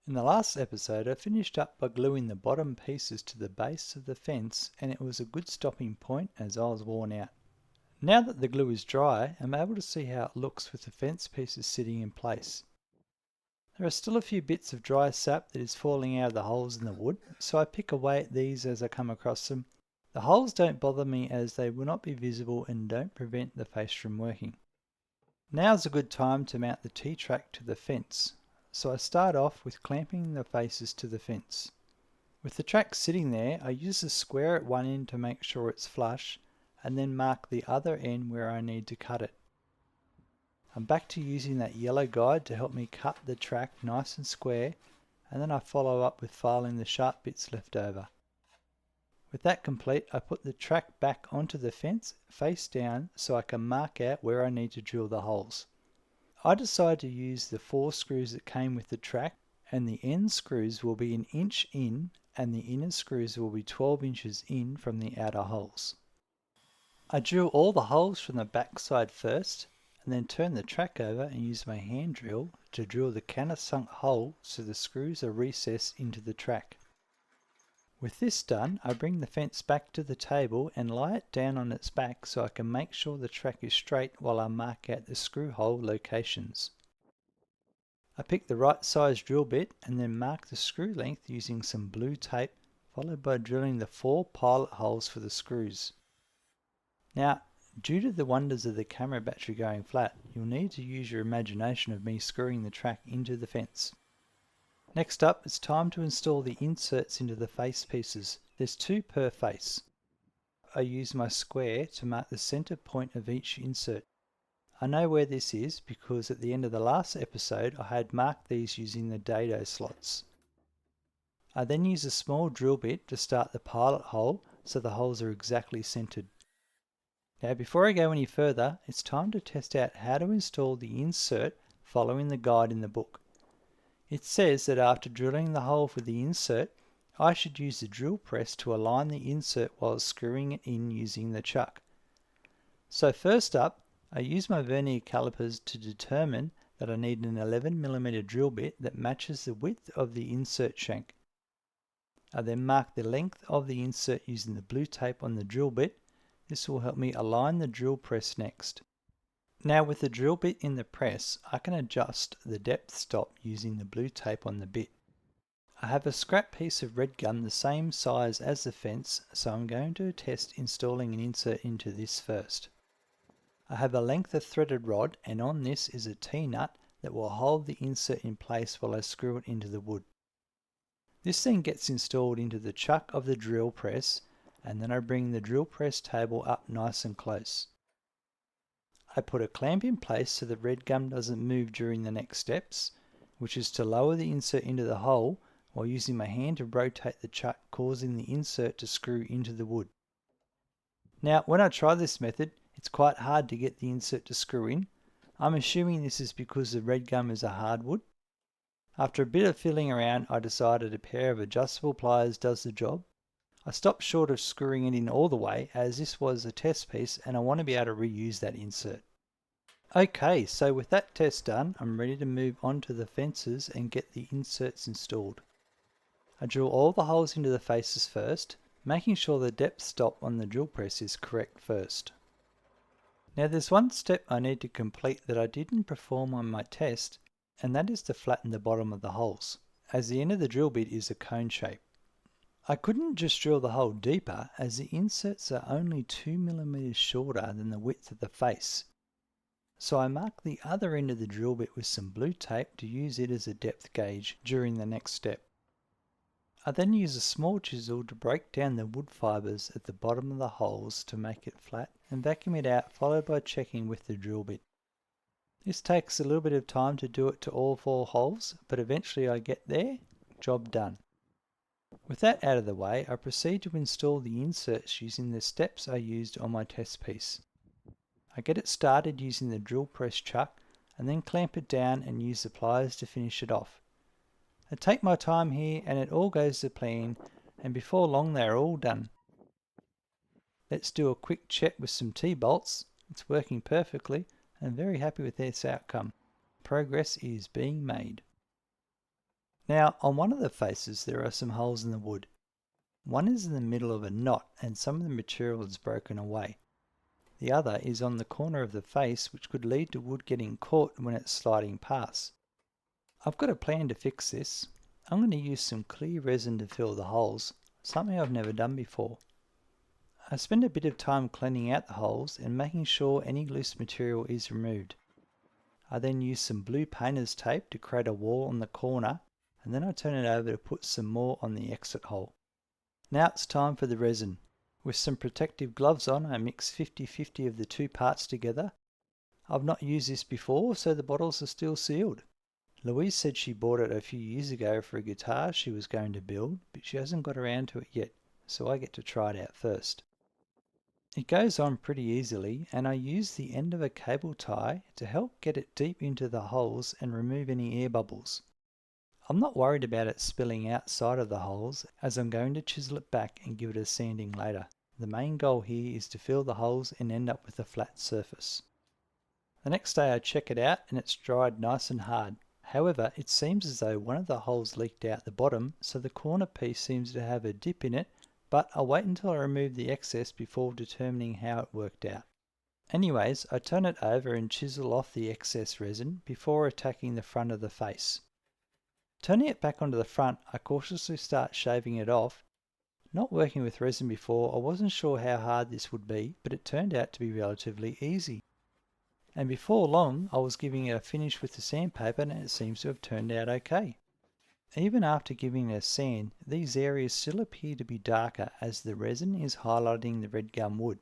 In the last episode, I finished up by gluing the bottom pieces to the base of the fence, and it was a good stopping point as I was worn out. Now that the glue is dry, I'm able to see how it looks with the fence pieces sitting in place. There are still a few bits of dry sap that is falling out of the holes in the wood, so I pick away at these as I come across them. The holes don't bother me as they will not be visible and don't prevent the face from working. Now is a good time to mount the T-track to the fence, so I start off with clamping the faces to the fence. With the track sitting there, I use a square at one end to make sure it's flush, and then mark the other end where I need to cut it. I'm back to using that yellow guide to help me cut the track nice and square, and then I follow up with filing the sharp bits left over. With that complete, I put the track back onto the fence face down so I can mark out where I need to drill the holes. I decided to use the 4 screws that came with the track, and the end screws will be 1 inch in and the inner screws will be 12 inches in from the outer holes. I drill all the holes from the back side first, and then turn the track over and use my hand drill to drill the countersunk hole so the screws are recessed into the track. With this done, I bring the fence back to the table and lie it down on its back so I can make sure the track is straight while I mark out the screw hole locations. I pick the right size drill bit and then mark the screw length using some blue tape, followed by drilling the 4 pilot holes for the screws. Now, due to the wonders of the camera battery going flat, you'll need to use your imagination of me screwing the track into the fence. Next up, it's time to install the inserts into the face pieces. There's 2 per face. I use my square to mark the center point of each insert. I know where this is because at the end of the last episode I had marked these using the dado slots. I then use a small drill bit to start the pilot hole so the holes are exactly centered. Now before I go any further, it's time to test out how to install the insert following the guide in the book. It says that after drilling the hole for the insert, I should use the drill press to align the insert while screwing it in using the chuck. So first up, I use my vernier calipers to determine that I need an 11mm drill bit that matches the width of the insert shank. I then mark the length of the insert using the blue tape on the drill bit. This will help me align the drill press next. Now with the drill bit in the press, I can adjust the depth stop using the blue tape on the bit. I have a scrap piece of red gum the same size as the fence, so I'm going to test installing an insert into this first. I have a length of threaded rod, and on this is a T-nut that will hold the insert in place while I screw it into the wood. This then gets installed into the chuck of the drill press, and then I bring the drill press table up nice and close. I put a clamp in place so the red gum doesn't move during the next steps, which is to lower the insert into the hole while using my hand to rotate the chuck, causing the insert to screw into the wood. Now when I try this method, it's quite hard to get the insert to screw in. I'm assuming this is because the red gum is a hardwood. After a bit of fiddling around, I decided a pair of adjustable pliers does the job. I stopped short of screwing it in all the way as this was a test piece and I want to be able to reuse that insert. Okay, so with that test done, I'm ready to move on to the fences and get the inserts installed. I drill all the holes into the faces first, making sure the depth stop on the drill press is correct first. Now there's one step I need to complete that I didn't perform on my test, and that is to flatten the bottom of the holes, as the end of the drill bit is a cone shape. I couldn't just drill the hole deeper as the inserts are only 2mm shorter than the width of the face. So I mark the other end of the drill bit with some blue tape to use it as a depth gauge during the next step. I then use a small chisel to break down the wood fibres at the bottom of the holes to make it flat and vacuum it out, followed by checking with the drill bit. This takes a little bit of time to do it to all 4 holes, but eventually I get there, job done. With that out of the way, I proceed to install the inserts using the steps I used on my test piece. I get it started using the drill press chuck and then clamp it down and use the pliers to finish it off. I take my time here and it all goes to plan, and before long they are all done. Let's do a quick check with some T-bolts. It's working perfectly and I'm very happy with this outcome. Progress is being made. Now on one of the faces there are some holes in the wood. One is in the middle of a knot and some of the material is broken away. The other is on the corner of the face, which could lead to wood getting caught when it's sliding past. I've got a plan to fix this. I'm going to use some clear resin to fill the holes, something I've never done before. I spend a bit of time cleaning out the holes and making sure any loose material is removed. I then use some blue painter's tape to create a wall on the corner, and then I turn it over to put some more on the exit hole. Now it's time for the resin. With some protective gloves on, I mix 50-50 of the two parts together. I've not used this before, so the bottles are still sealed. Louise said she bought it a few years ago for a guitar she was going to build, but she hasn't got around to it yet, so I get to try it out first. It goes on pretty easily, and I use the end of a cable tie to help get it deep into the holes and remove any air bubbles. I'm not worried about it spilling outside of the holes, as I'm going to chisel it back and give it a sanding later. The main goal here is to fill the holes and end up with a flat surface. The next day I check it out and it's dried nice and hard. However, it seems as though one of the holes leaked out the bottom, so the corner piece seems to have a dip in it, but I'll wait until I remove the excess before determining how it worked out. Anyways, I turn it over and chisel off the excess resin before attacking the front of the face. Turning it back onto the front, I cautiously start shaving it off. Not working with resin before, I wasn't sure how hard this would be, but it turned out to be relatively easy. And before long, I was giving it a finish with the sandpaper and it seems to have turned out okay. Even after giving it a sand, these areas still appear to be darker as the resin is highlighting the red gum wood.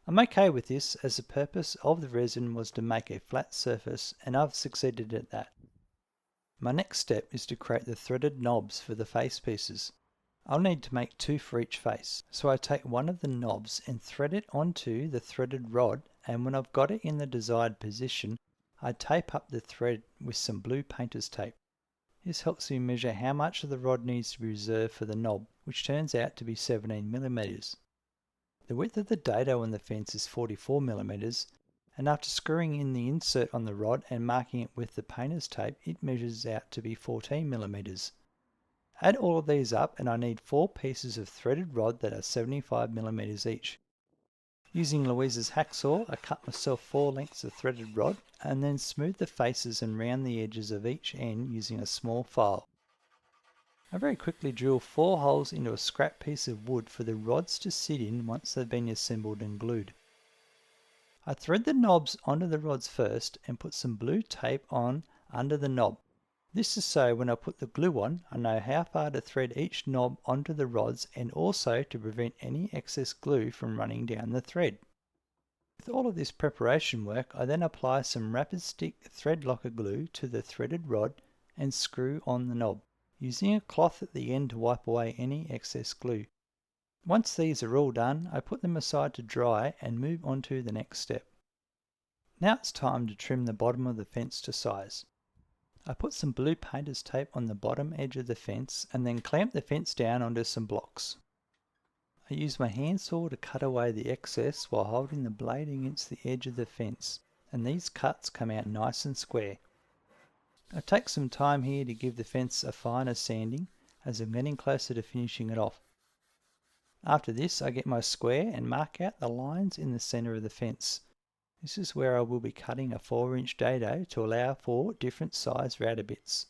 I'm okay with this, as the purpose of the resin was to make a flat surface, and I've succeeded at that. My next step is to create the threaded knobs for the face pieces. I'll need to make two for each face, so I take one of the knobs and thread it onto the threaded rod, and when I've got it in the desired position, I tape up the thread with some blue painter's tape. This helps me measure how much of the rod needs to be reserved for the knob, which turns out to be 17mm. The width of the dado on the fence is 44mm, and after screwing in the insert on the rod and marking it with the painter's tape, it measures out to be 14mm. Add all of these up and I need 4 pieces of threaded rod that are 75mm each. Using Louise's hacksaw, I cut myself 4 lengths of threaded rod and then smooth the faces and round the edges of each end using a small file. I very quickly drill 4 holes into a scrap piece of wood for the rods to sit in once they've been assembled and glued. I thread the knobs onto the rods first and put some blue tape on under the knob. This is so when I put the glue on, I know how far to thread each knob onto the rods and also to prevent any excess glue from running down the thread. With all of this preparation work, I then apply some rapid stick thread locker glue to the threaded rod and screw on the knob, using a cloth at the end to wipe away any excess glue. Once these are all done, I put them aside to dry and move on to the next step. Now it's time to trim the bottom of the fence to size. I put some blue painter's tape on the bottom edge of the fence and then clamp the fence down onto some blocks. I use my handsaw to cut away the excess while holding the blade against the edge of the fence, and these cuts come out nice and square. I take some time here to give the fence a finer sanding, as I'm getting closer to finishing it off. After this, I get my square and mark out the lines in the centre of the fence. This is where I will be cutting a 4-inch dado to allow for different size router bits.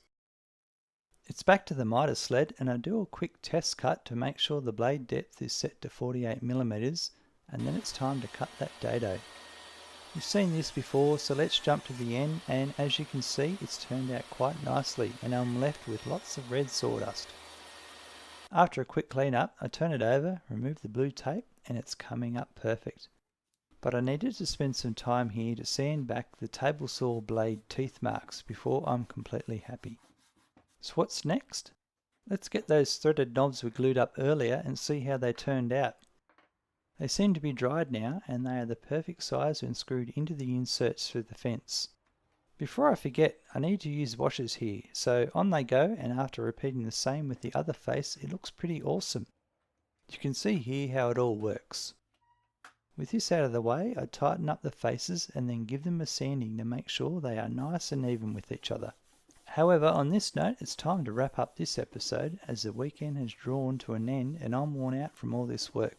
It's back to the miter sled and I do a quick test cut to make sure the blade depth is set to 48mm, and then it's time to cut that dado. You've seen this before, so let's jump to the end, and as you can see, it's turned out quite nicely and I'm left with lots of red sawdust. After a quick clean up, I turn it over, remove the blue tape, and it's coming up perfect. But I needed to spend some time here to sand back the table saw blade teeth marks before I'm completely happy. So what's next? Let's get those threaded knobs we glued up earlier and see how they turned out. They seem to be dried now, and they are the perfect size when screwed into the inserts through the fence. Before I forget, I need to use washers here, so on they go, and after repeating the same with the other face, it looks pretty awesome. You can see here how it all works. With this out of the way, I tighten up the faces and then give them a sanding to make sure they are nice and even with each other. However, on this note, it's time to wrap up this episode as the weekend has drawn to an end and I'm worn out from all this work.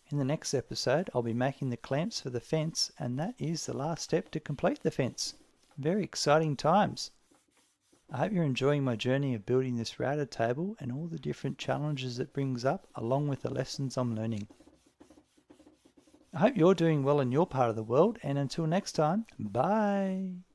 In the next episode, I'll be making the clamps for the fence, and that is the last step to complete the fence. Very exciting times. I hope you're enjoying my journey of building this router table and all the different challenges it brings up, along with the lessons I'm learning. I hope you're doing well in your part of the world, and until next time, bye!